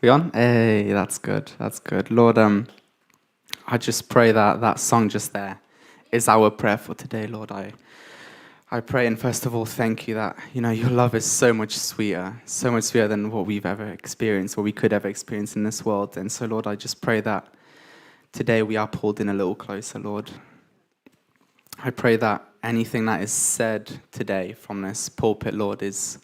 We on? Hey, that's good. That's good. Lord, I just pray that that song just there is our prayer for today, Lord. I pray, and first of all, thank you that, your love is so much sweeter than what we've ever experienced, what we could ever experience in this world. And so, Lord, I just pray that today we are pulled in a little closer, Lord. I pray that anything that is said today from this pulpit, Lord, is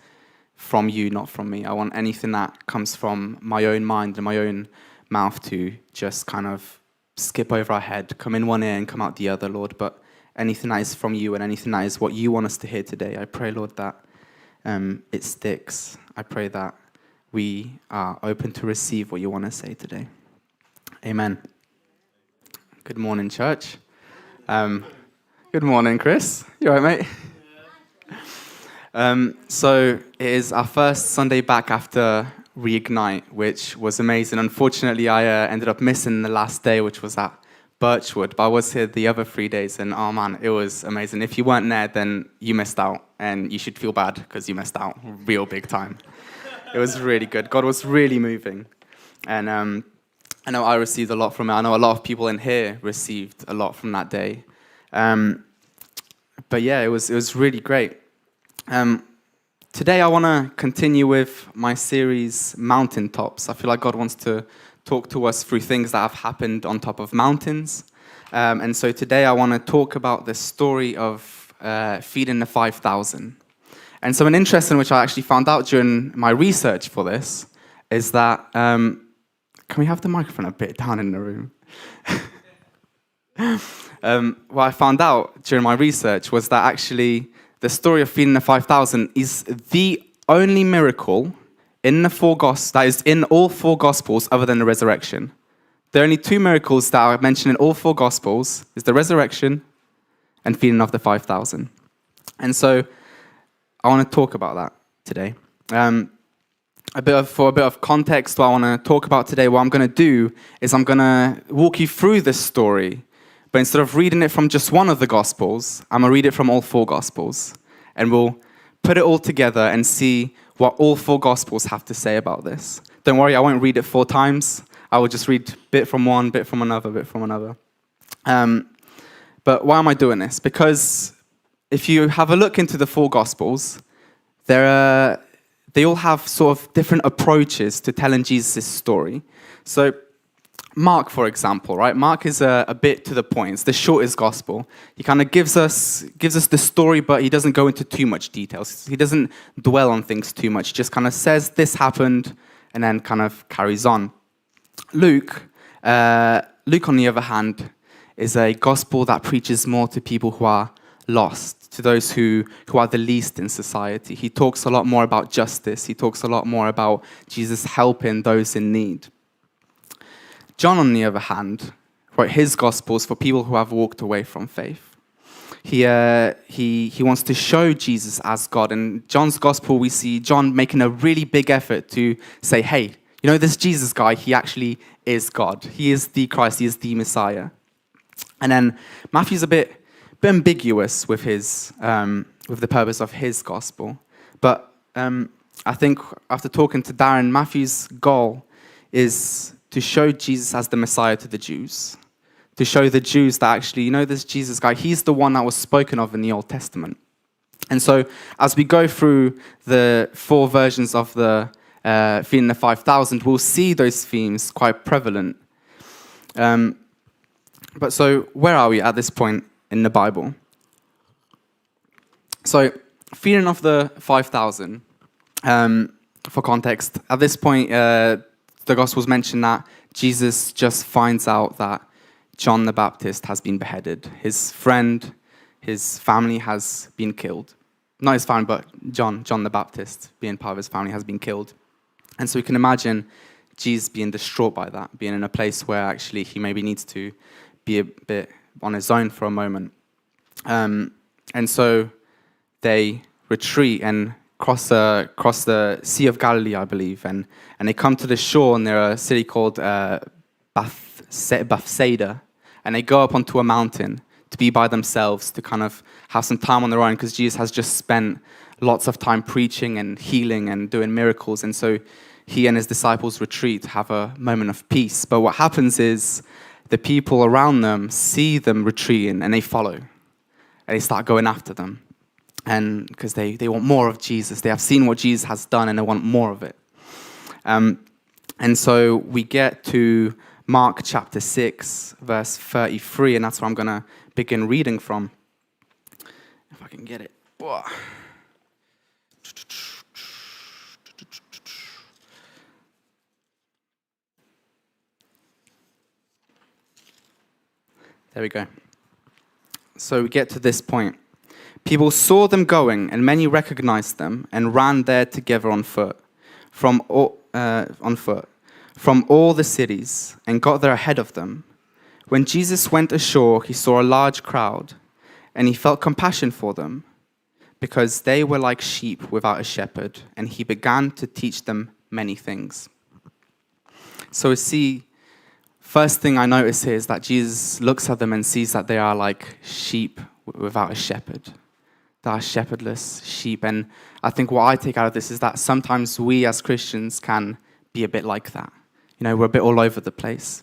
from you, not from me. I want anything that comes from my own mind and my own mouth to just kind of skip over our head, come in one ear and come out the other, Lord. But anything that is from you and anything that is what you want us to hear today, I pray, Lord, that it sticks. I pray that we are open to receive what you want to say today. Amen. Good morning, church. Good morning, Chris. You all right, mate? So it is our first Sunday back after Reignite, which was amazing. Unfortunately, I ended up missing the last day, which was at Birchwood, but I was here the other 3 days, and oh man, it was amazing. If you weren't there, then you missed out, and you should feel bad because you missed out real big time. It was really good. God was really moving, and I know I received a lot from it. I know a lot of people in here received a lot from that day. But yeah, it was really great. Today I want to continue with my series, Mountaintops. I feel like God wants to talk to us through things that have happened on top of mountains. And so today I want to talk about the story of feeding the 5,000. And so an interesting, which I actually found out during my research for this, is that, can we have the microphone a bit down in the room? What I found out during my research was that actually the story of feeding the 5,000 is the only miracle in the that is in all four Gospels other than the resurrection. The only two miracles that are mentioned in all four Gospels is the resurrection and feeding of the 5,000. And so I want to talk about that today. For a bit of context, what I want to talk about today, what I'm going to do is I'm going to walk you through this story. But instead of reading it from just one of the Gospels, I'm going to read it from all four Gospels. And we'll put it all together and see what all four Gospels have to say about this. Don't worry, I won't read it 4 times. I will just read bit from one, bit from another, bit from another. But why am I doing this? Because if you have a look into the 4 Gospels, they all have sort of different approaches to telling Jesus' story. So Mark, for example, right? Mark is a bit to the point. It's the shortest gospel. He kind of gives us the story, but he doesn't go into too much details. He doesn't dwell on things too much. He just kind of says this happened and then kind of carries on. Luke, on the other hand, is a gospel that preaches more to people who are lost, to those who are the least in society. He talks a lot more about justice. He talks a lot more about Jesus helping those in need. John, on the other hand, wrote his Gospels for people who have walked away from faith. He wants to show Jesus as God. In John's Gospel, we see John making a really big effort to say, hey, this Jesus guy, he actually is God. He is the Christ. He is the Messiah. And then Matthew's a bit ambiguous with with the purpose of his Gospel. But I think after talking to Darren, Matthew's goal is to show Jesus as the Messiah to the Jews, to show the Jews that actually, this Jesus guy, he's the one that was spoken of in the Old Testament. And so as we go through the 4 versions of the feeding the 5,000, we'll see those themes quite prevalent. But so where are we at this point in the Bible? So feeding of the 5,000, for context, at this point, the Gospels mention that Jesus just finds out that John the Baptist has been beheaded. His friend, his family has been killed. Not his family, but John the Baptist, being part of his family, has been killed. And so we can imagine Jesus being distraught by that, being in a place where actually he maybe needs to be a bit on his own for a moment. And so they retreat and cross the Sea of Galilee, I believe, and they come to the shore near a city called Bethsaida, and they go up onto a mountain to be by themselves, to kind of have some time on their own, because Jesus has just spent lots of time preaching and healing and doing miracles, and so he and his disciples retreat, have a moment of peace. But what happens is the people around them see them retreating and they follow. And they start going after them. And because they want more of Jesus. They have seen what Jesus has done and they want more of it. And so we get to Mark chapter 6, verse 33, and that's where I'm going to begin reading from. If I can get it. There we go. So we get to this point. People saw them going, and many recognized them and ran there together on foot from all the cities, and got there ahead of them. When Jesus went ashore, he saw a large crowd, and he felt compassion for them, because they were like sheep without a shepherd, and he began to teach them many things. So see, first thing I notice here is that Jesus looks at them and sees that they are like sheep without a shepherd. They are shepherdless sheep. And I think what I take out of this is that sometimes we as Christians can be a bit like that. You know, we're a bit all over the place.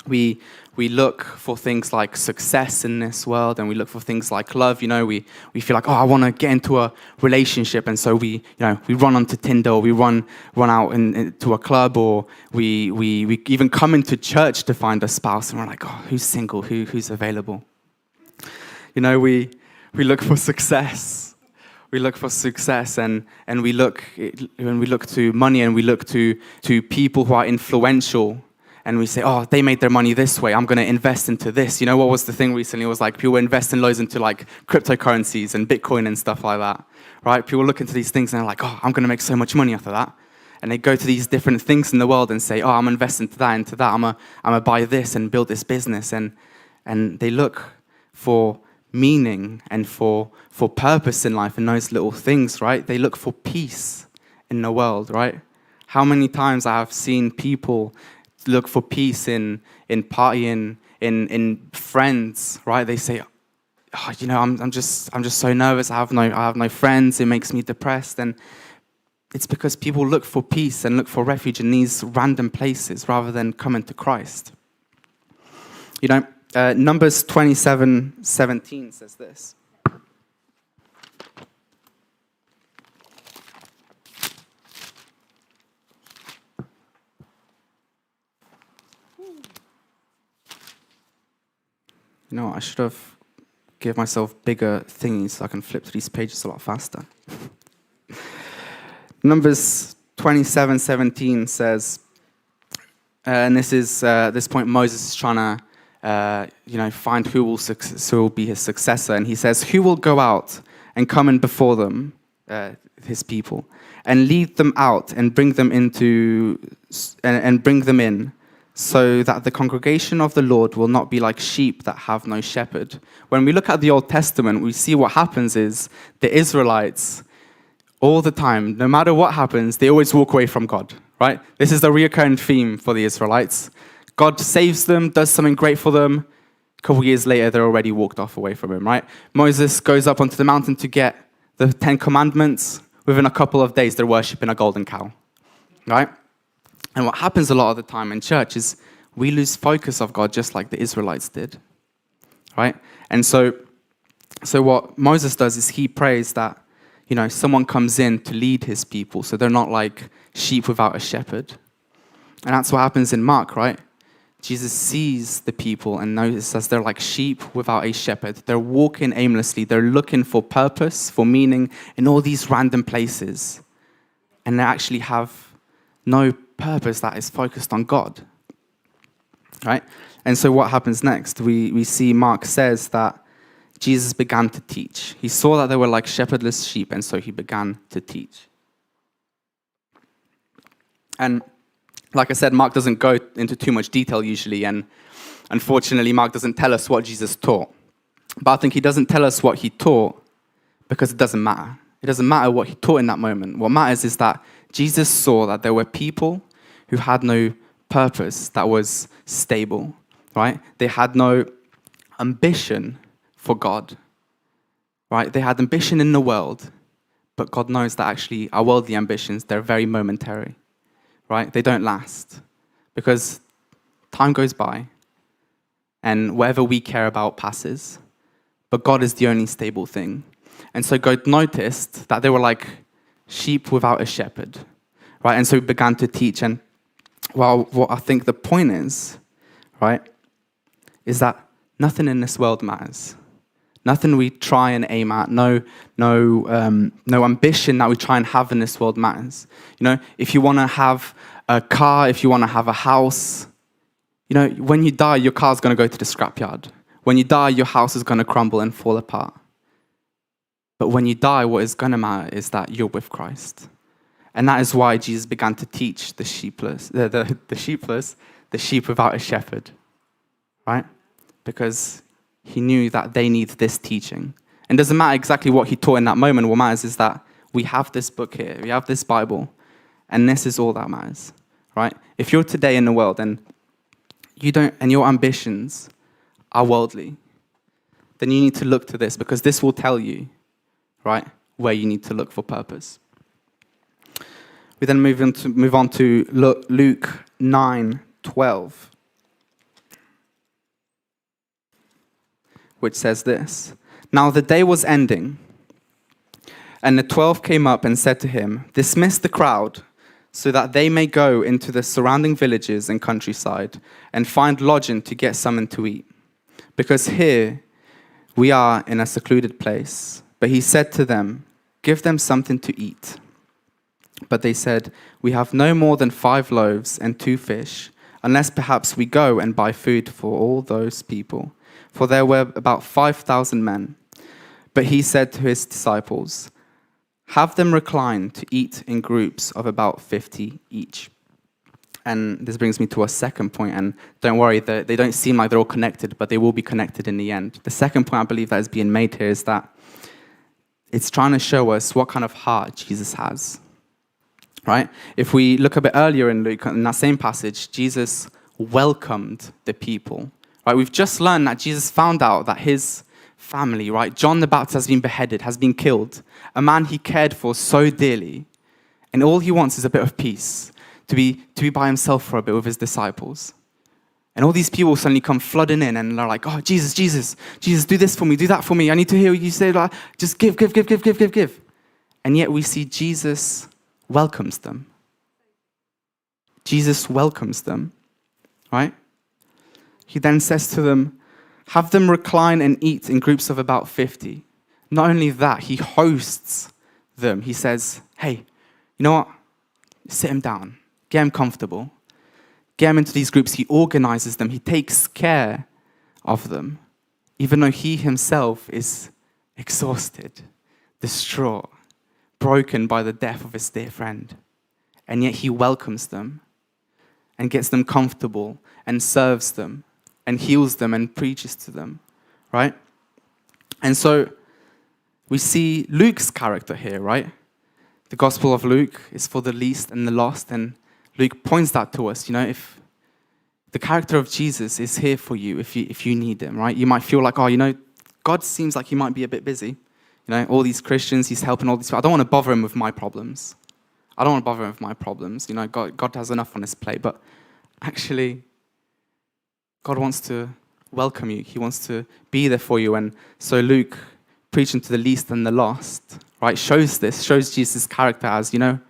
We look for things like success in this world, and we look for things like love. You know, we feel like, oh, I want to get into a relationship, and so we run onto Tinder, or we run out into a club, or we even come into church to find a spouse, and we're like, oh, who's single, who's available? You know, we look for success. We look for success, and we look to money, and we look to people who are influential. And we say, oh, they made their money this way. I'm going to invest into this. You know, what was the thing recently? It was like people were investing loads into like cryptocurrencies and Bitcoin and stuff like that, right? People look into these things and they're like, oh, I'm going to make so much money after that. And they go to these different things in the world and say, oh, I'm investing into that. I'm gonna buy this and build this business. And they look for meaning and for purpose in life in those little things, right? They look for peace in the world, right? How many times I have seen people look for peace in partying, in friends, right? They say, oh, you know, I'm just so nervous. I have no friends. It makes me depressed. And it's because people look for peace and look for refuge in these random places rather than coming to Christ. You know, Numbers 27:17 says this. You know, I should have given myself bigger thingies so I can flip through these pages a lot faster. Numbers 27:17 says, and this is this point Moses is trying to, find who will be his successor, and he says, "Who will go out and come in before them, his people, and lead them out and bring them into and bring them in." So that the congregation of the Lord will not be like sheep that have no shepherd. When we look at the Old Testament, we see what happens is the Israelites, all the time, no matter what happens, they always walk away from God, right? This is the recurring theme for the Israelites. God saves them, does something great for them. A couple years later, they're already walked off away from him, right? Moses goes up onto the mountain to get the 10 Commandments. Within a couple of days, they're worshiping a golden cow, right? And what happens a lot of the time in church is we lose focus of God just like the Israelites did, right? And so what Moses does is he prays that, someone comes in to lead his people so they're not like sheep without a shepherd. And that's what happens in Mark, right? Jesus sees the people and notices they're like sheep without a shepherd. They're walking aimlessly. They're looking for purpose, for meaning in all these random places. And they actually have no purpose that is focused on God, right? And so what happens next? We see Mark says that Jesus began to teach. He saw that they were like shepherdless sheep, and so he began to teach. And like I said, Mark doesn't go into too much detail usually, and unfortunately, Mark doesn't tell us what Jesus taught. But I think he doesn't tell us what he taught because it doesn't matter. It doesn't matter what he taught in that moment. What matters is that Jesus saw that there were people who had no purpose that was stable, right? They had no ambition for God, right? They had ambition in the world, but God knows that actually our worldly ambitions, they're very momentary. right? They don't last because time goes by and whatever we care about passes, but God is the only stable thing. And so God noticed that they were like sheep without a shepherd, right? And so he began to teach. And well, what I think the point is, right, is that nothing in this world matters. Nothing we try and aim at, no ambition that we try and have in this world matters. You know, if you want to have a car, if you want to have a house, you know, when you die, your car's going to go to the scrapyard. When you die, your house is going to crumble and fall apart. But when you die, what is going to matter is that you're with Christ. And that is why Jesus began to teach the sheepless, the sheep without a shepherd, right? Because he knew that they need this teaching. And it doesn't matter exactly what he taught in that moment. What matters is that we have this book here, we have this Bible, and this is all that matters, right? If you're today in the world and your ambitions are worldly, then you need to look to this because this will tell you, right, where you need to look for purpose. We then move on to Luke 9:12. Which says this: Now the day was ending, and the 12 came up and said to him, Dismiss the crowd, so that they may go into the surrounding villages and countryside and find lodging to get something to eat. Because here we are in a secluded place. But he said to them, Give them something to eat. But they said, We have no more than 5 loaves and 2 fish, unless perhaps we go and buy food for all those people. For there were about 5,000 men. But he said to his disciples, Have them recline to eat in groups of about 50 each. And this brings me to a second point, and don't worry, they don't seem like they're all connected, but they will be connected in the end. The second point I believe that is being made here is that it's trying to show us what kind of heart Jesus has, right? If we look a bit earlier in Luke, in that same passage, Jesus welcomed the people. Right, we've just learned that Jesus found out that his family, right, John the Baptist has been beheaded, has been killed, a man he cared for so dearly, and all he wants is a bit of peace, to be by himself for a bit with his disciples. And all these people suddenly come flooding in, and they're like, oh, Jesus, do this for me, do that for me, I need to hear what you say, like, just give. And yet we see Jesus welcomes them. Jesus welcomes them, right? He then says to them, have them recline and eat in groups of about 50. Not only that, he hosts them. He says, hey, you know what? Sit them down. Get them comfortable. Get them into these groups. He organizes them. He takes care of them, even though he himself is exhausted, distraught, broken by the death of his dear friend. And yet he welcomes them and gets them comfortable and serves them and heals them and preaches to them, right? And so we see Luke's character here, right? The Gospel of Luke is for the least and the lost, and Luke points that to us. You know, if the character of Jesus is here for you, if you need him, right? You might feel like, oh, you know, God seems like he might be a bit busy. You know, all these Christians, he's helping all these people. I don't want to bother him with my problems. You know, God has enough on his plate, but actually, God wants to welcome you. He wants to be there for you. And so Luke, preaching to the least and the lost, right, shows Jesus' character as, you know,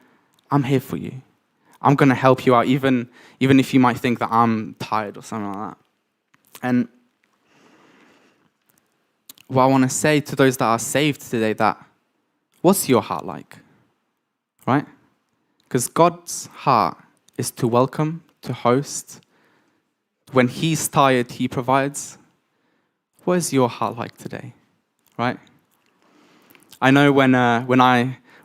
I'm here for you. I'm going to help you out, even if you might think that I'm tired or something like that. And what I want to say to those that are saved today, that what's your heart like, right? Because God's heart is to welcome, to host. When he's tired, he provides. What is your heart like today, right? I know when I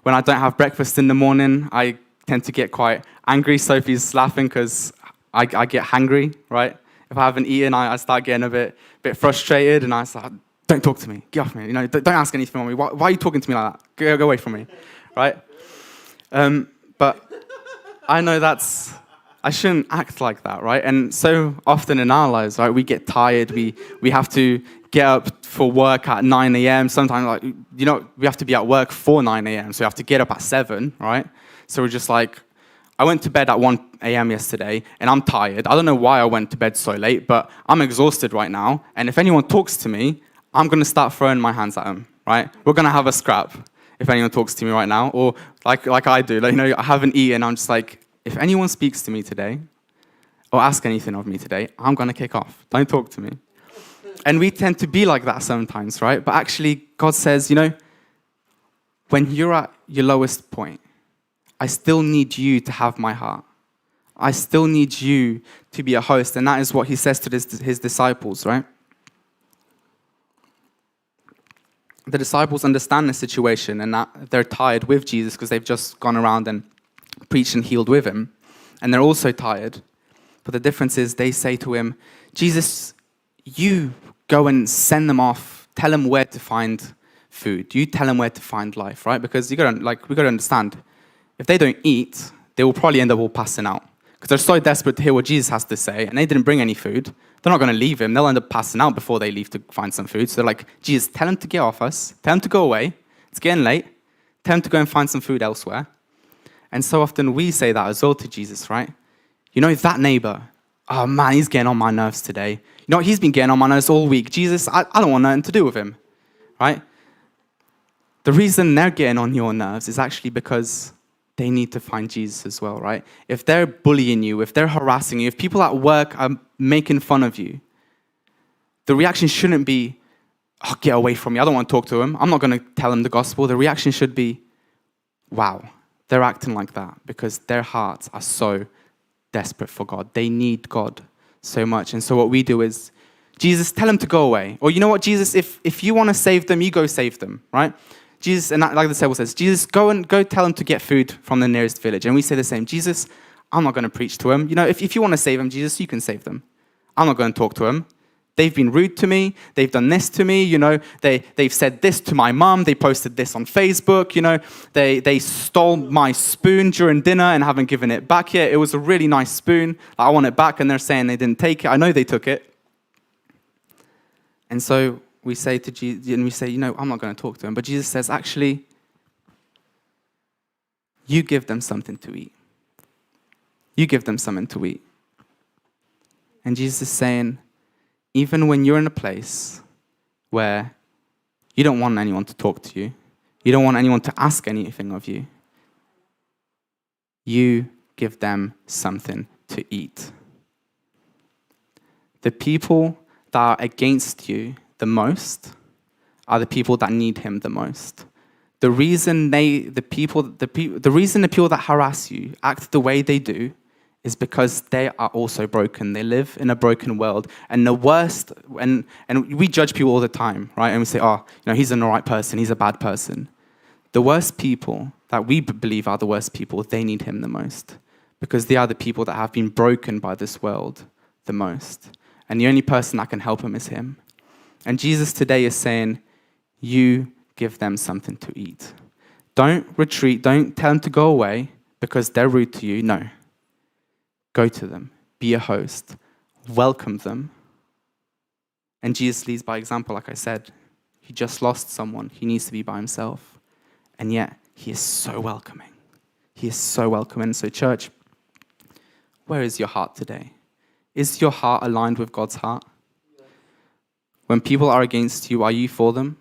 don't have breakfast in the morning, I tend to get quite angry. Sophie's laughing because I get hangry, right? If I haven't eaten, I start getting a bit frustrated, and I start, don't talk to me, get off me. You know, don't ask anything of me. Why are you talking to me like that? Go away from me, right? But I know I shouldn't act like that, right? And so often in our lives, right, we get tired. We have to get up for work at 9 a.m. Sometimes, like, you know, we have to be at work for 9 a.m. So we have to get up at 7, right? So we're just like, I went to bed at 1 a.m. yesterday, and I'm tired. I don't know why I went to bed so late, but I'm exhausted right now. And if anyone talks to me, I'm going to start throwing my hands at them, right? We're going to have a scrap if anyone talks to me right now. Or like I do, I haven't eaten. I'm just like, if anyone speaks to me today or ask anything of me today, I'm going to kick off. Don't talk to me. And we tend to be like that sometimes, right? But actually, God says, when you're at your lowest point, I still need you to have my heart. I still need you to be a host. And that is what he says to his disciples, right? The disciples understand the situation and that they're tired with Jesus because they've just gone around and preached and healed with him. And they're also tired. But the difference is they say to him, Jesus, you go and send them off. Tell them where to find food. You tell them where to find life, right? Because we got to understand, if they don't eat, they will probably end up all passing out. Because they're so desperate to hear what Jesus has to say, and they didn't bring any food. They're not going to leave him. They'll end up passing out before they leave to find some food. So they're like, Jesus, tell him to get off us. Tell him to go away. It's getting late. Tell him to go and find some food elsewhere. And so often we say that as well to Jesus, right? That neighbor, oh man, he's getting on my nerves today. He's been getting on my nerves all week. Jesus, I don't want nothing to do with him, right? The reason they're getting on your nerves is actually because they need to find Jesus as well, right? If they're bullying you, if they're harassing you, if people at work are making fun of you, the reaction shouldn't be, oh, get away from me. I don't want to talk to him. I'm not going to tell him the gospel. The reaction should be, wow, they're acting like that because their hearts are so desperate for God. They need God so much. And so what we do is, Jesus, tell them to go away. Or you know what, Jesus, if you want to save them, you go save them, right? Jesus, and like the disciple says, Jesus, go tell them to get food from the nearest village. And we say the same. Jesus, I'm not going to preach to them. If you want to save them, Jesus, you can save them. I'm not going to talk to them. They've been rude to me. They've done this to me. They've said this to my mum. They posted this on Facebook. They stole my spoon during dinner and haven't given it back yet. It was a really nice spoon. I want it back, and they're saying they didn't take it. I know they took it. And so we say to Jesus, and we say, I'm not going to talk to him. But Jesus says, actually, you give them something to eat. You give them something to eat. And Jesus is saying, even when you're in a place where you don't want anyone to talk to you, you don't want anyone to ask anything of you, you give them something to eat. The people that are against you the most are the people that need him the most. The reason the people that harass you act the way they do is because they are also broken. They live in a broken world. And the worst, and we judge people all the time, right? And we say, he's an all right person, he's a bad person. The worst people that we believe are the worst people, they need him the most. Because they are the people that have been broken by this world the most. And the only person that can help him is him. And Jesus today is saying, you give them something to eat. Don't retreat, don't tell them to go away because they're rude to you. No. Go to them, be a host, welcome them. And Jesus leads by example, like I said. He just lost someone. He needs to be by himself. And yet, he is so welcoming. He is so welcoming. So church, where is your heart today? Is your heart aligned with God's heart? When people are against you, are you for them?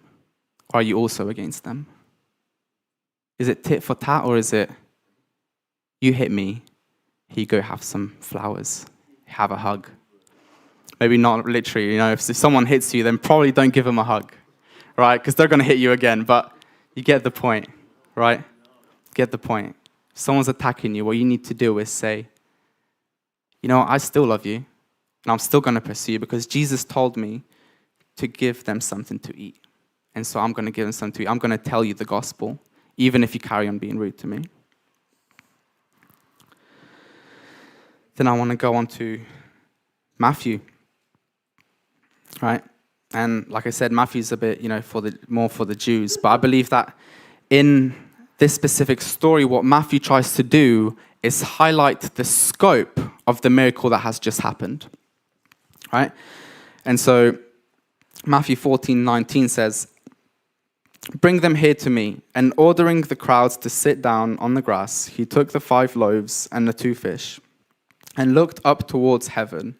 Or are you also against them? Is it tit for tat, or is it, you hit me, here you go, have some flowers, have a hug? Maybe not literally, if someone hits you, then probably don't give them a hug, right? Because they're going to hit you again, but you get the point, right? Get the point. If someone's attacking you, what you need to do is say, I still love you, and I'm still going to pursue you because Jesus told me to give them something to eat. And so I'm going to give them something to eat. I'm going to tell you the gospel, even if you carry on being rude to me. Then I want to go on to Matthew, right? And like I said, Matthew's a bit, more for the Jews. But I believe that in this specific story, what Matthew tries to do is highlight the scope of the miracle that has just happened, right? And so Matthew 14:19 says, Bring them here to me. And ordering the crowds to sit down on the grass, he took the 5 loaves and the 2 fish and looked up towards heaven.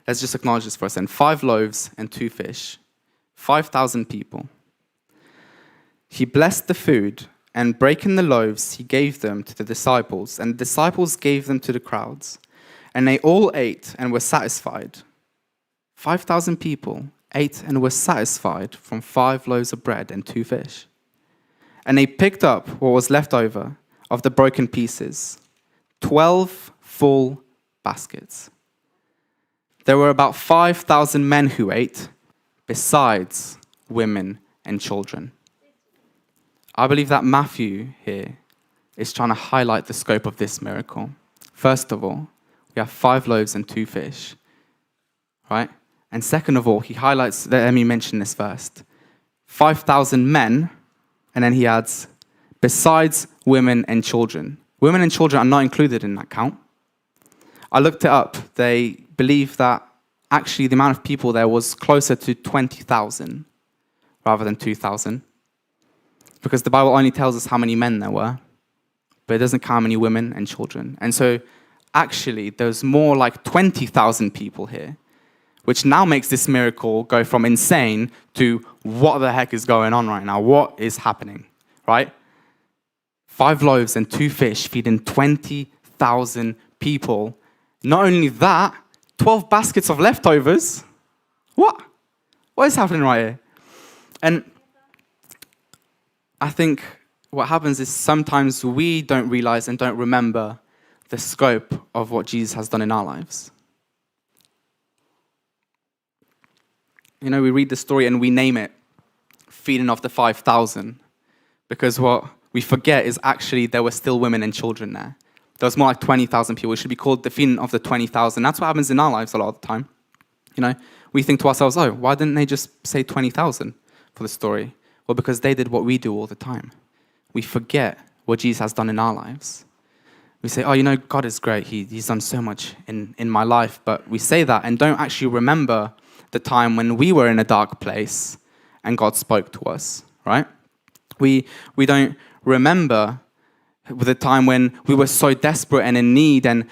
Let's just acknowledge this for a second. 5 loaves and 2 fish, 5,000 people. He blessed the food, and breaking the loaves, he gave them to the disciples, and the disciples gave them to the crowds. And they all ate and were satisfied. 5,000 people ate and were satisfied from 5 loaves of bread and 2 fish. And they picked up what was left over of the broken pieces, 12 full baskets. There were about 5,000 men who ate, besides women and children. I believe that Matthew here is trying to highlight the scope of this miracle. First of all, we have 5 loaves and 2 fish, right? And second of all, he highlights, let me mention this first, 5,000 men, and then he adds, besides women and children. Women and children are not included in that count. I looked it up. They believe that actually the amount of people there was closer to 20,000 rather than 2,000. Because the Bible only tells us how many men there were, but it doesn't count how many women and children. And so actually there's more like 20,000 people here, which now makes this miracle go from insane to what the heck is going on right now? What is happening, right? 5 loaves and 2 fish feeding 20,000 people. Not only that, 12 baskets of leftovers. What? What is happening right here? And I think what happens is sometimes we don't realize and don't remember the scope of what Jesus has done in our lives. You know, we read the story and we name it feeding of the 5,000 because what we forget is actually there were still women and children there. There was more like 20,000 people. It should be called the feeding of the 20,000. That's what happens in our lives a lot of the time. You know, we think to ourselves, oh, why didn't they just say 20,000 for the story? Well, because they did what we do all the time. We forget what Jesus has done in our lives. We say, oh, you know, God is great. He's done so much in my life. But we say that and don't actually remember the time when we were in a dark place and God spoke to us, right? We don't remember the time when we were so desperate and in need and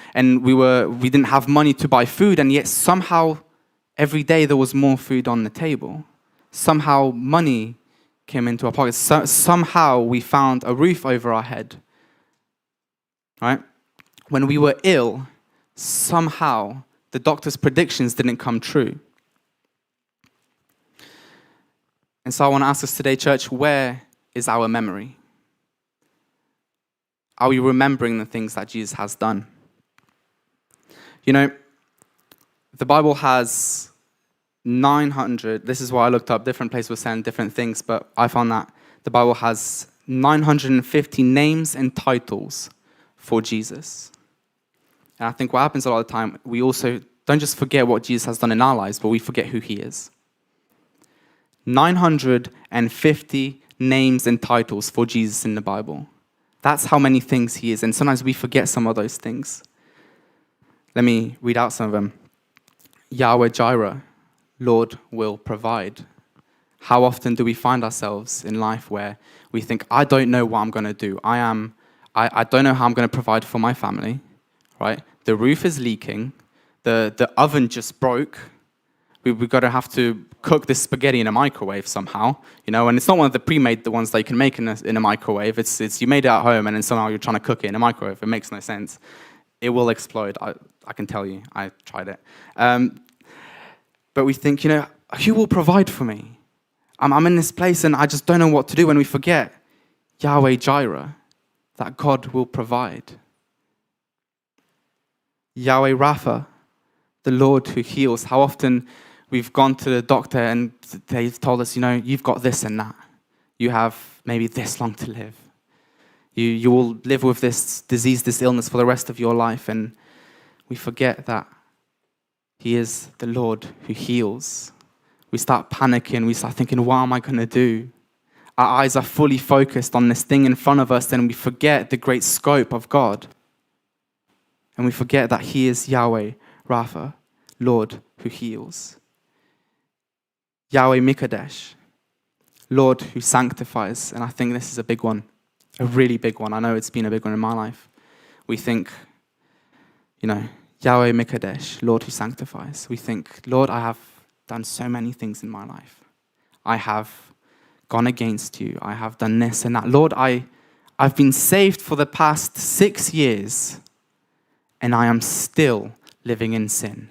we didn't have money to buy food, and yet somehow every day there was more food on the table. Somehow money came into our pockets. Somehow we found a roof over our head, right? When we were ill, somehow the doctor's predictions didn't come true. And so I want to ask us today, church, where is our memory? Are we remembering the things that Jesus has done? You know, the Bible has 900, this is what I looked up, different places were saying different things, but I found that the Bible has 950 names and titles for Jesus. And I think what happens a lot of the time, we also don't just forget what Jesus has done in our lives, but we forget who he is. 950 names and titles for Jesus in the Bible. That's how many things he is. And sometimes we forget some of those things. Let me read out some of them. Yahweh Jireh, Lord will provide. How often do we find ourselves in life where we think, I don't know what I'm going to do. I don't know how I'm going to provide for my family, right? The roof is leaking. The oven just broke. We've got to have to cook this spaghetti in a microwave somehow, you know, and it's not one of the pre-made the ones that you can make in a microwave. It's you made it at home and then somehow you're trying to cook it in a microwave. It makes no sense. It will explode. I can tell you. I tried it. But we think, you know, who will provide for me? I'm in this place and I just don't know what to do. When we forget Yahweh Jireh, that God will provide. Yahweh Rapha, the Lord who heals. How often we've gone to the doctor and they've told us, you know, you've got this and that. You have maybe this long to live. You will live with this disease, this illness for the rest of your life. And we forget that he is the Lord who heals. We start panicking. We start thinking, what am I going to do? Our eyes are fully focused on this thing in front of us, and we forget the great scope of God. And we forget that he is Yahweh Rapha, Lord who heals. Yahweh Mikadesh, Lord who sanctifies. And I think this is a big one, a really big one. I know it's been a big one in my life. We think, Yahweh Mikadesh, Lord who sanctifies. We think, Lord, I have done so many things in my life. I have gone against you. I have done this and that. Lord, I've been saved for the past 6 years, and I am still living in sin.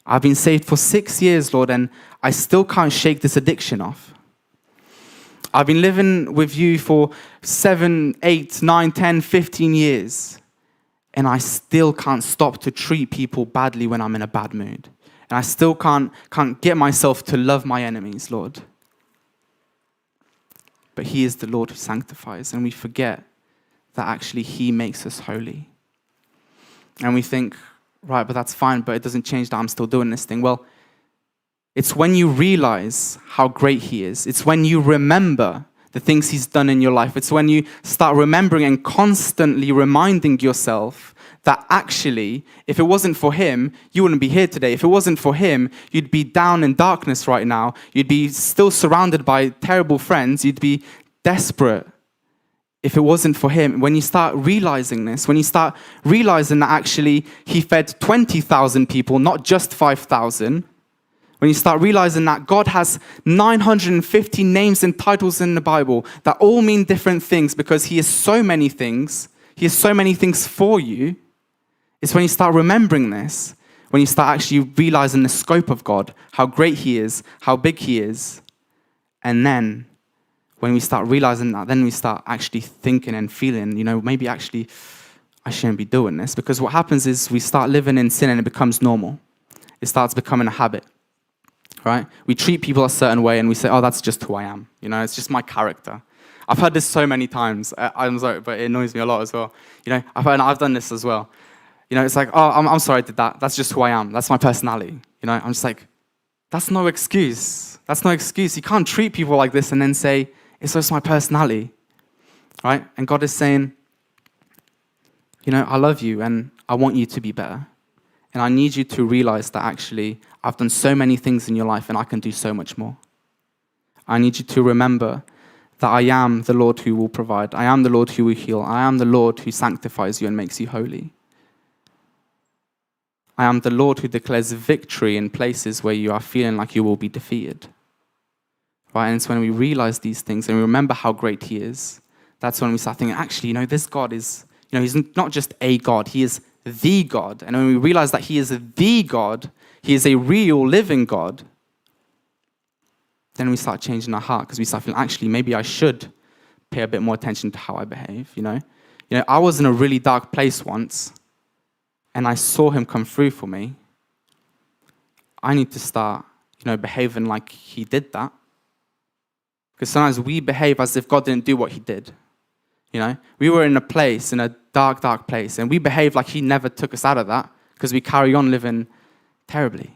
I've been saved for 6 years, Lord, and I still can't shake this addiction off. I've been living with you for 7, 8, 9, 10, 15 years, and I still can't stop to treat people badly when I'm in a bad mood. And I still can't get myself to love my enemies, Lord. But he is the Lord who sanctifies, and we forget that actually he makes us holy. And we think, right, but that's fine, but it doesn't change that I'm still doing this thing. Well, it's when you realize how great he is. It's when you remember the things he's done in your life. It's when you start remembering and constantly reminding yourself that actually, if it wasn't for him, you wouldn't be here today. If it wasn't for him, you'd be down in darkness right now. You'd be still surrounded by terrible friends. You'd be desperate if it wasn't for him. When you start realizing this, when you start realizing that actually he fed 20,000 people, not just 5,000, when you start realizing that God has 950 names and titles in the Bible that all mean different things because he is so many things, he has so many things for you, it's when you start remembering this, when you start actually realizing the scope of God, how great he is, how big he is. And then when we start realizing that, then we start actually thinking and feeling, maybe actually I shouldn't be doing this. Because what happens is we start living in sin and it becomes normal. It starts becoming a habit, right? We treat people a certain way and we say, oh, that's just who I am. It's just my character. I've heard this so many times. I'm sorry, but it annoys me a lot as well. I've done this as well. It's like, oh, I'm sorry I did that. That's just who I am. That's my personality. I'm just like, that's no excuse. That's no excuse. You can't treat people like this and then say, it's just my personality, right? And God is saying, I love you and I want you to be better. And I need you to realize that actually I've done so many things in your life and I can do so much more. I need you to remember that I am the Lord who will provide. I am the Lord who will heal. I am the Lord who sanctifies you and makes you holy. I am the Lord who declares victory in places where you are feeling like you will be defeated. Right? And it's when we realize these things and we remember how great he is, that's when we start thinking, actually, this God is, he's not just a God, he is the God. And when we realize that he is the God, he is a real living God, then we start changing our heart because we start feeling, actually, maybe I should pay a bit more attention to how I behave, I was in a really dark place once, and I saw him come through for me. I need to start, behaving like he did that. Because sometimes we behave as if God didn't do what he did. We were in a dark, dark place, and we behave like he never took us out of that because we carry on living terribly.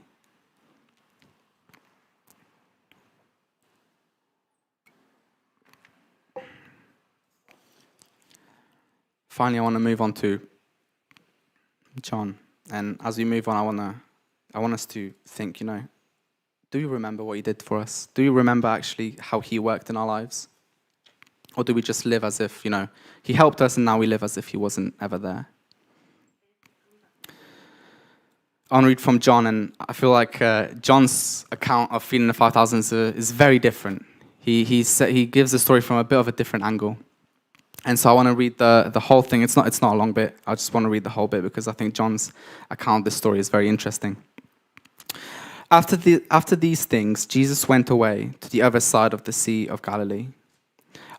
Finally, I want to move on to John. And as we move on, I want us to think, do you remember what he did for us? Do you remember actually how he worked in our lives? Or do we just live as if, he helped us and now we live as if he wasn't ever there? I want to read from John, and I feel like John's account of feeding the 5,000 is very different. He gives the story from a bit of a different angle. And so I want to read the whole thing. It's not a long bit. I just want to read the whole bit because I think John's account of this story is very interesting. After these things, Jesus went away to the other side of the Sea of Galilee.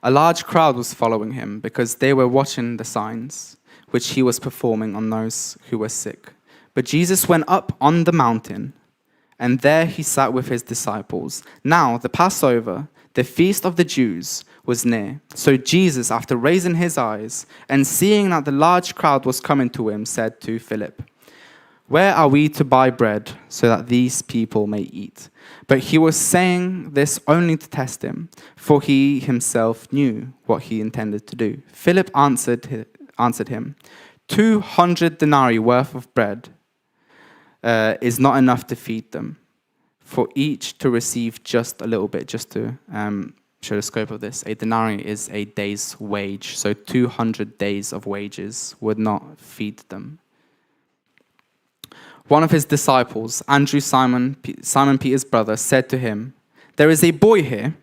A large crowd was following him because they were watching the signs which he was performing on those who were sick. But Jesus went up on the mountain, and there he sat with his disciples. Now the Passover, the feast of the Jews, was near. So Jesus, after raising his eyes and seeing that the large crowd was coming to him, said to Philip, "Where are we to buy bread so that these people may eat?" But he was saying this only to test him, for he himself knew what he intended to do. Philip answered him, 200 denarii worth of bread is not enough to feed them, for each to receive just a little bit, just to show the scope of this. A denarii is a day's wage, so 200 days of wages would not feed them. One of his disciples, Andrew, Simon Peter's brother, said to him, "There is a boy here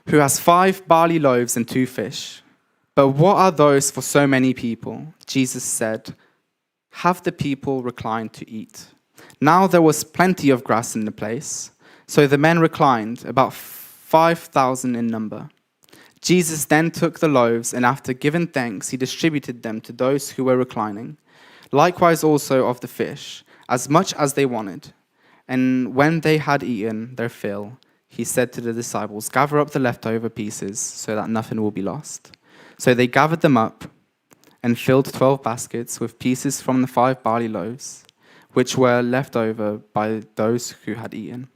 who has 5 barley loaves and 2 fish. But what are those for so many people?" Jesus said, "Have the people recline to eat." Now there was plenty of grass in the place, so the men reclined, about 5,000 in number. Jesus then took the loaves, and after giving thanks, he distributed them to those who were reclining. Likewise also of the fish, as much as they wanted. And when they had eaten their fill, he said to the disciples, "Gather up the leftover pieces so that nothing will be lost." So they gathered them up and filled 12 baskets with pieces from the 5 barley loaves, which were left over by those who had eaten.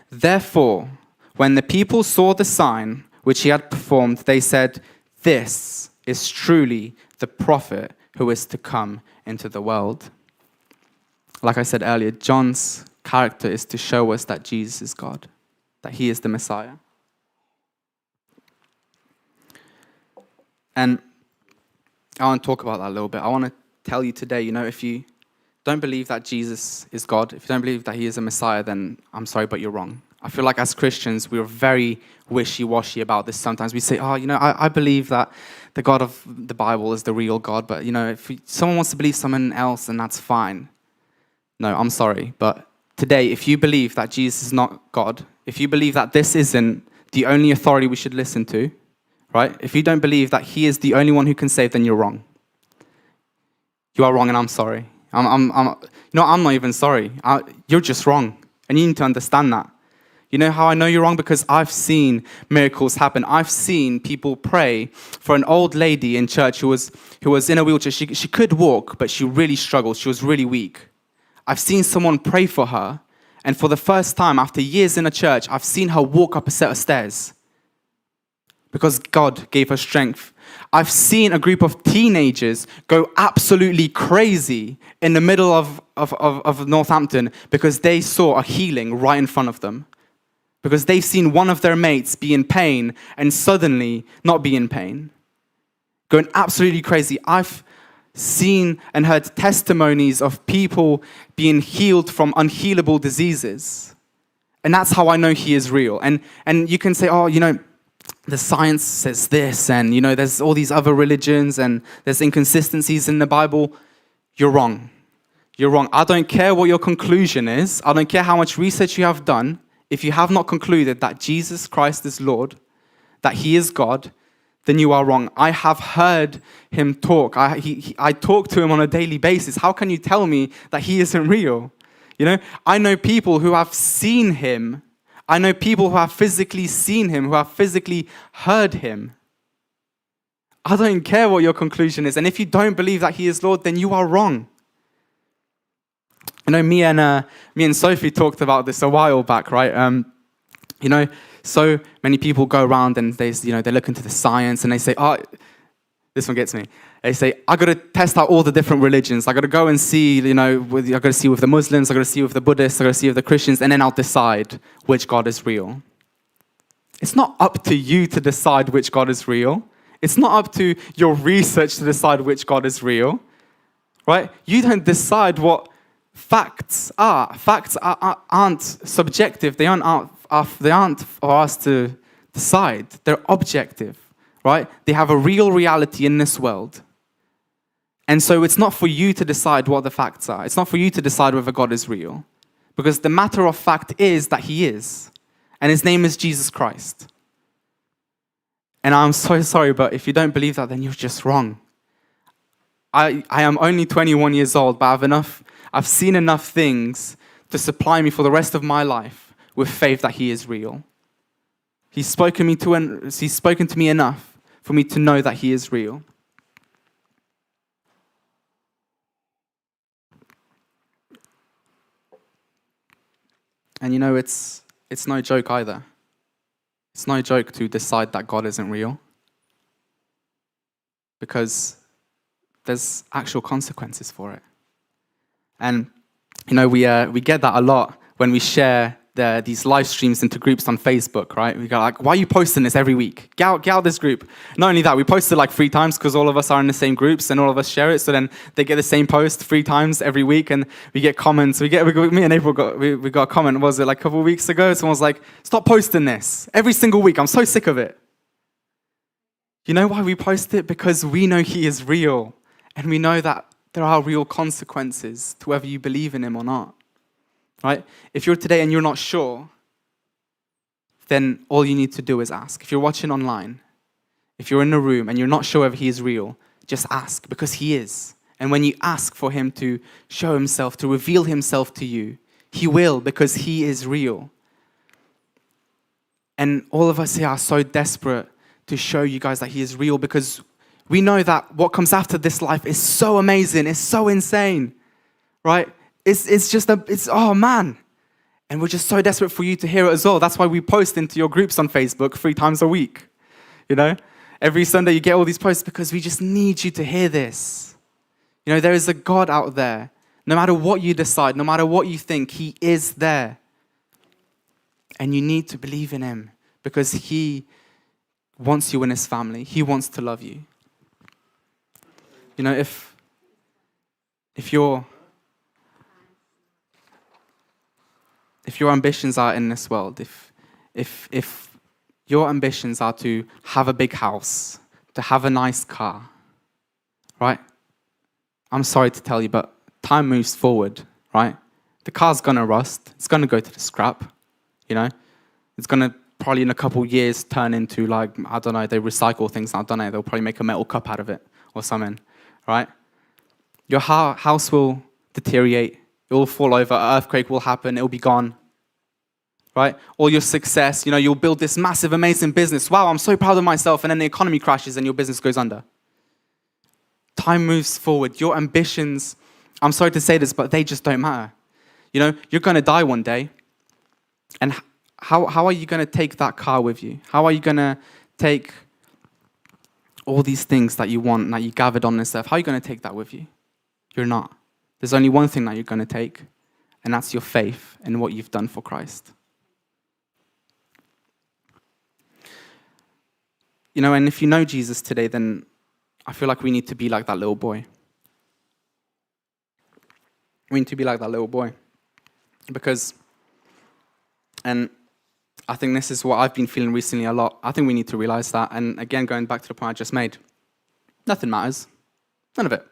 Therefore, when the people saw the sign which he had performed, they said, "This is truly the prophet who is to come into the world." Like I said earlier, John's character is to show us that Jesus is God, that he is the Messiah. And I want to talk about that a little bit. I want to tell you today, if you don't believe that Jesus is God, if you don't believe that he is a Messiah, then I'm sorry, but you're wrong. I feel like as Christians, we're very wishy-washy about this sometimes. We say, I believe that the God of the Bible is the real God, but, if someone wants to believe someone else, then that's fine. No, I'm sorry, but today, if you believe that Jesus is not God, if you believe that this isn't the only authority we should listen to, right? If you don't believe that he is the only one who can save, then you're wrong. You are wrong, and I'm sorry. I'm not even sorry. You're just wrong, and you need to understand that. You know how I know you're wrong? Because I've seen miracles happen. I've seen people pray for an old lady in church who was in a wheelchair. She could walk, but she really struggled. She was really weak. I've seen someone pray for her, and for the first time after years in a church, I've seen her walk up a set of stairs because God gave her strength. I've seen a group of teenagers go absolutely crazy in the middle of Northampton because they saw a healing right in front of them. Because they've seen one of their mates be in pain and suddenly not be in pain. Going absolutely crazy. I've seen and heard testimonies of people being healed from unhealable diseases. And that's how I know he is real. And you can say, the science says this, and there's all these other religions, and there's inconsistencies in the Bible. You're wrong. You're wrong. I don't care what your conclusion is. I don't care how much research you have done. If you have not concluded that Jesus Christ is Lord, that he is God, then you are wrong. I have heard him talk. I talk to him on a daily basis. How can you tell me that he isn't real? I know people who have seen him. I know people who have physically seen him, who have physically heard him. I don't care what your conclusion is. And if you don't believe that he is Lord, then you are wrong. Me and Sophie talked about this a while back, right? So many people go around and they look into the science and they say, this one gets me. They say, I got to test out all the different religions. I got to go and see, I got to see with the Muslims, I got to see with the Buddhists, I got to see with the Christians, and then I'll decide which God is real. It's not up to you to decide which God is real. It's not up to your research to decide which God is real, right? You don't decide what facts are. Facts aren't subjective. They aren't for us to decide. They're objective, right? They have a real reality in this world. And so it's not for you to decide what the facts are. It's not for you to decide whether God is real. Because the matter of fact is that he is. And his name is Jesus Christ. And I'm so sorry, but if you don't believe that, then you're just wrong. I am only 21 years old, but I've seen enough things to supply me for the rest of my life with faith that he is real. He's spoken to me enough for me to know that he is real. And it's no joke either. It's no joke to decide that God isn't real. Because there's actual consequences for it. And, we get that a lot when we share these live streams into groups on Facebook, right? We go like, why are you posting this every week? Get out this group. Not only that, we post it like 3 times because all of us are in the same groups and all of us share it. So then they get the same post 3 times every week, and we get comments. Me and April got a comment. Was it like a couple of weeks ago? Someone was like, stop posting this every single week. I'm so sick of it. You know why we post it? Because we know he is real, and we know that there are real consequences to whether you believe in him or not. Right? If you're today and you're not sure, then all you need to do is ask. If you're watching online, if you're in a room and you're not sure if he is real, just ask, because he is. And when you ask for him to show himself, to reveal himself to you, he will, because he is real. And all of us here are so desperate to show you guys that he is real, because we know that what comes after this life is so amazing, it's so insane, right? It's oh man. And we're just so desperate for you to hear it as well. That's why we post into your groups on Facebook 3 times a week. You know, every Sunday you get all these posts, because we just need you to hear this. You know, there is a God out there. No matter what you decide, no matter what you think, he is there. And you need to believe in him, because he wants you in his family. He wants to love you. You know, if your ambitions are in this world, if your ambitions are to have a big house, to have a nice car, right? I'm sorry to tell you, but time moves forward, right? The car's gonna rust. It's gonna go to the scrap, you know? It's gonna probably in a couple of years turn into, like, I don't know, they recycle things, I don't know, they'll probably make a metal cup out of it or something, right? Your house will deteriorate. It will fall over. An earthquake will happen. It will be gone. Right? All your success, you know, you'll build this massive, amazing business. Wow, I'm so proud of myself. And then the economy crashes and your business goes under. Time moves forward. Your ambitions, I'm sorry to say this, but they just don't matter. You know, you're going to die one day. And how are you going to take that car with you? How are you going to take all these things that you want and that you gathered on this earth? How are you going to take that with you? You're not. There's only one thing that you're going to take, and that's your faith in what you've done for Christ. You know, and if you know Jesus today, then I feel like we need to be like that little boy. We need to be like that little boy. Because, and I think this is what I've been feeling recently a lot. I think we need to realize that. And again, going back to the point I just made, nothing matters. None of it.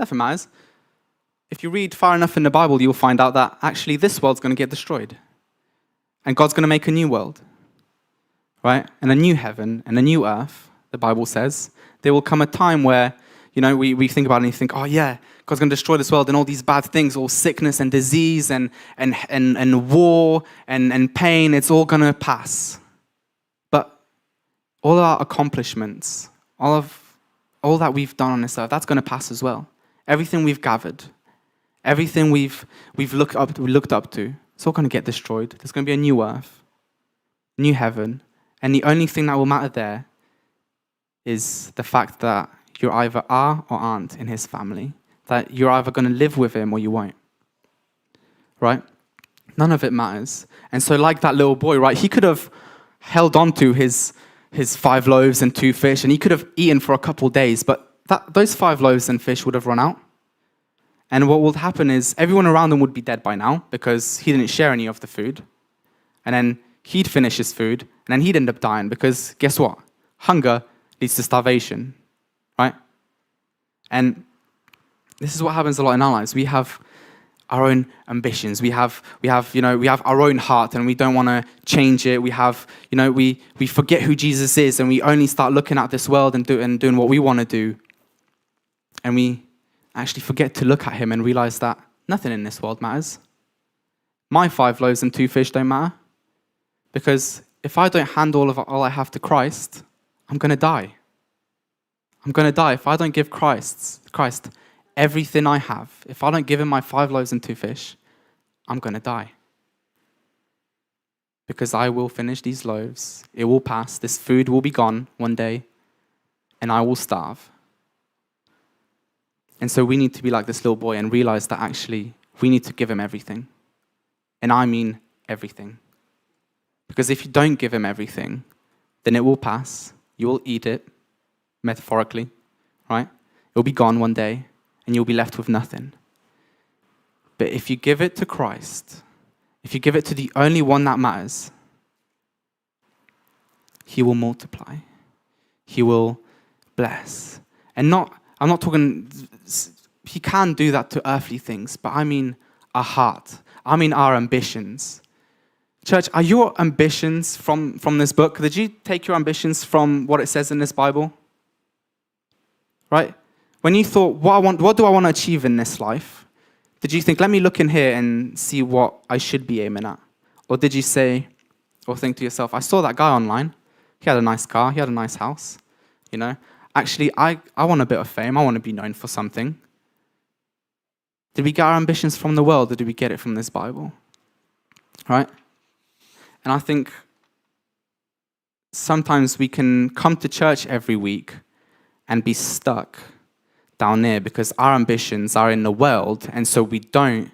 Nothing matters. If you read far enough in the Bible, you'll find out that actually this world's going to get destroyed. And God's going to make a new world. Right? And a new heaven and a new earth, the Bible says. There will come a time where, you know, we think about it and you think, oh yeah, God's going to destroy this world, and all these bad things, all sickness and disease and war and pain, it's all going to pass. But all our accomplishments, all that we've done on this earth, that's going to pass as well. Everything we've gathered, everything we've looked up to, it's all going to get destroyed. There's going to be a new earth, new heaven, and the only thing that will matter there is the fact that you either are or aren't in his family, that you're either going to live with him or you won't, right? None of it matters. And so like that little boy, right, he could have held on to his 5 loaves and 2 fish, and he could have eaten for a couple of days, but those 5 loaves and fish would have run out. And what would happen is everyone around him would be dead by now because he didn't share any of the food. And then he'd finish his food, and then he'd end up dying because guess what? Hunger leads to starvation, right? And this is what happens a lot in our lives. We have our own ambitions. We have our own heart, and we don't want to change it. We have, we forget who Jesus is, and we only start looking at this world and doing what we want to do. And we actually forget to look at him and realize that nothing in this world matters. My 5 loaves and 2 fish don't matter. Because if I don't hand all I have to Christ, I'm going to die. I'm going to die if I don't give Christ everything I have. If I don't give him my 5 loaves and 2 fish, I'm going to die. Because I will finish these loaves. It will pass. This food will be gone one day. And I will starve. And so we need to be like this little boy and realize that actually we need to give him everything. And I mean everything. Because if you don't give him everything, then it will pass. You will eat it, metaphorically, right? It will be gone one day, and you'll be left with nothing. But if you give it to Christ, if you give it to the only one that matters, he will multiply. He will bless. And I'm not talking, he can do that to earthly things, but I mean our heart. I mean our ambitions. Church, are your ambitions from this book? Did you take your ambitions from what it says in this Bible? Right? When you thought, what do I want to achieve in this life? Did you think, let me look in here and see what I should be aiming at? Or did you say, or think to yourself, I saw that guy online. He had a nice car. He had a nice house. Actually, I want a bit of fame. I want to be known for something. Did we get our ambitions from the world, or did we get it from this Bible? Right? And I think sometimes we can come to church every week and be stuck down there because our ambitions are in the world, and so we don't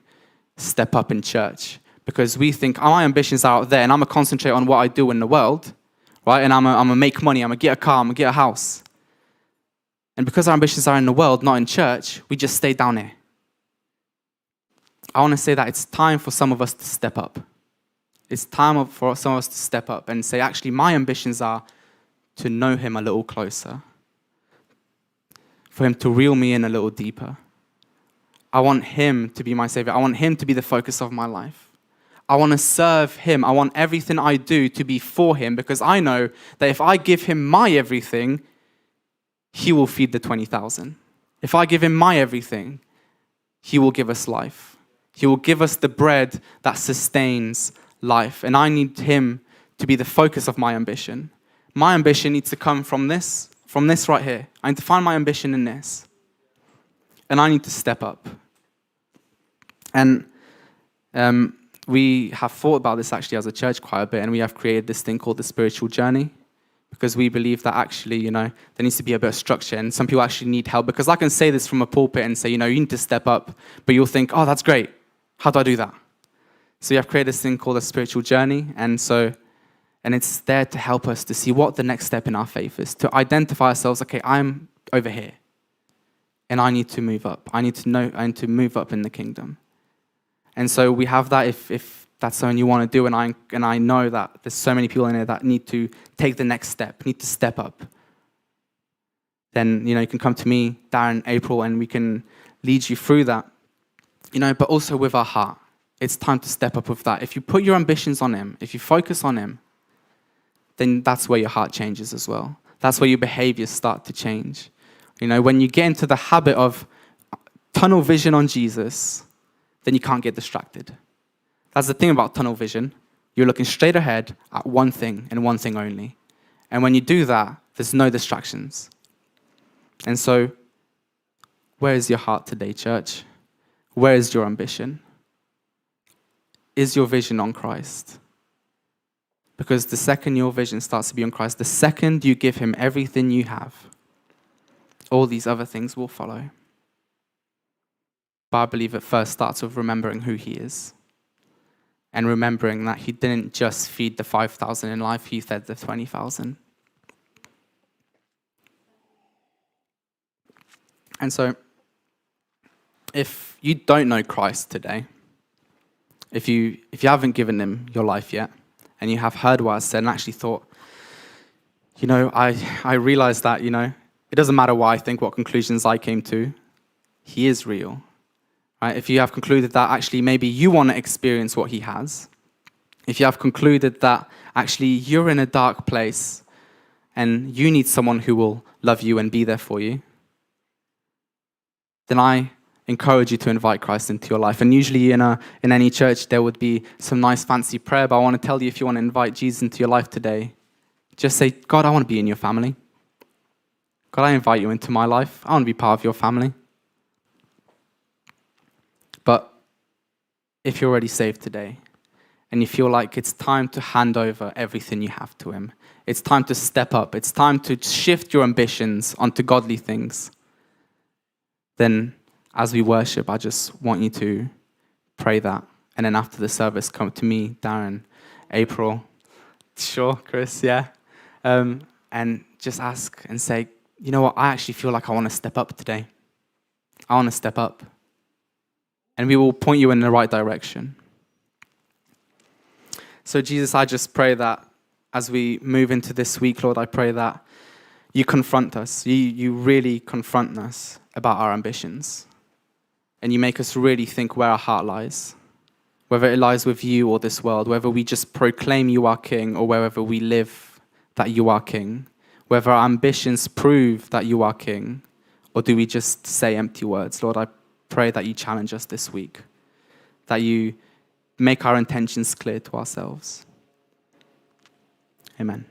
step up in church because we think, my ambitions are out there, and I'm going to concentrate on what I do in the world, right? And I'm going to make money, I'm going to get a car, I'm going to get a house. And because our ambitions are in the world, not in church, we just stay down here. I want to say that it's time for some of us to step up. It's time for some of us to step up and say, actually, my ambitions are to know him a little closer, for him to reel me in a little deeper. I want him to be my savior. I want him to be the focus of my life. I want to serve him. I want everything I do to be for him, because I know that if I give him my everything, he will feed the 20,000. If I give him my everything, he will give us life. He will give us the bread that sustains life. And I need him to be the focus of my ambition. My ambition needs to come from this right here. I need to find my ambition in this. And I need to step up. And we have thought about this actually as a church quite a bit, and we have created this thing called the spiritual journey, because we believe that actually, there needs to be a bit of structure, and some people actually need help. Because I can say this from a pulpit and say, you need to step up, but you'll think, oh, that's great. How do I do that? So we have created this thing called a spiritual journey, and it's there to help us to see what the next step in our faith is, to identify ourselves, okay, I'm over here, and I need to move up. I need to move up in the kingdom. And so we have that if that's something you want to do, and I know that there's so many people in there that need to take the next step, need to step up. Then, you can come to me, Darren, April, and we can lead you through that. But also with our heart. It's time to step up with that. If you put your ambitions on him, if you focus on him, then that's where your heart changes as well. That's where your behaviors start to change. When you get into the habit of tunnel vision on Jesus, then you can't get distracted. That's the thing about tunnel vision. You're looking straight ahead at one thing and one thing only. And when you do that, there's no distractions. And so, where is your heart today, church? Where is your ambition? Is your vision on Christ? Because the second your vision starts to be on Christ, the second you give him everything you have, all these other things will follow. But I believe it first starts with remembering who he is. And remembering that he didn't just feed the 5,000 in life, he fed the 20,000. And so, if you don't know Christ today, if you haven't given him your life yet, and you have heard what I said and actually thought, I realized that, it doesn't matter what I think, what conclusions I came to, he is real. Right? If you have concluded that actually maybe you want to experience what he has, if you have concluded that actually you're in a dark place and you need someone who will love you and be there for you, then I encourage you to invite Christ into your life. And usually in any church there would be some nice fancy prayer, but I want to tell you, if you want to invite Jesus into your life today, just say, God, I want to be in your family. God, I invite you into my life. I want to be part of your family. But if you're already saved today and you feel like it's time to hand over everything you have to him, it's time to step up, it's time to shift your ambitions onto godly things, then as we worship, I just want you to pray that And then after the service, come to me, Darren, April, sure, Chris, yeah. And just ask and say, you know what, I actually feel like I want to step up today. I want to step up. And we will point you in the right direction. So Jesus, I just pray that as we move into this week, Lord, I pray that you confront us. You really confront us about our ambitions. And you make us really think where our heart lies. Whether it lies with you or this world, whether we just proclaim you are king or wherever we live that you are king. Whether our ambitions prove that you are king or do we just say empty words. Lord, I pray that you challenge us this week. That you make our intentions clear to ourselves. Amen.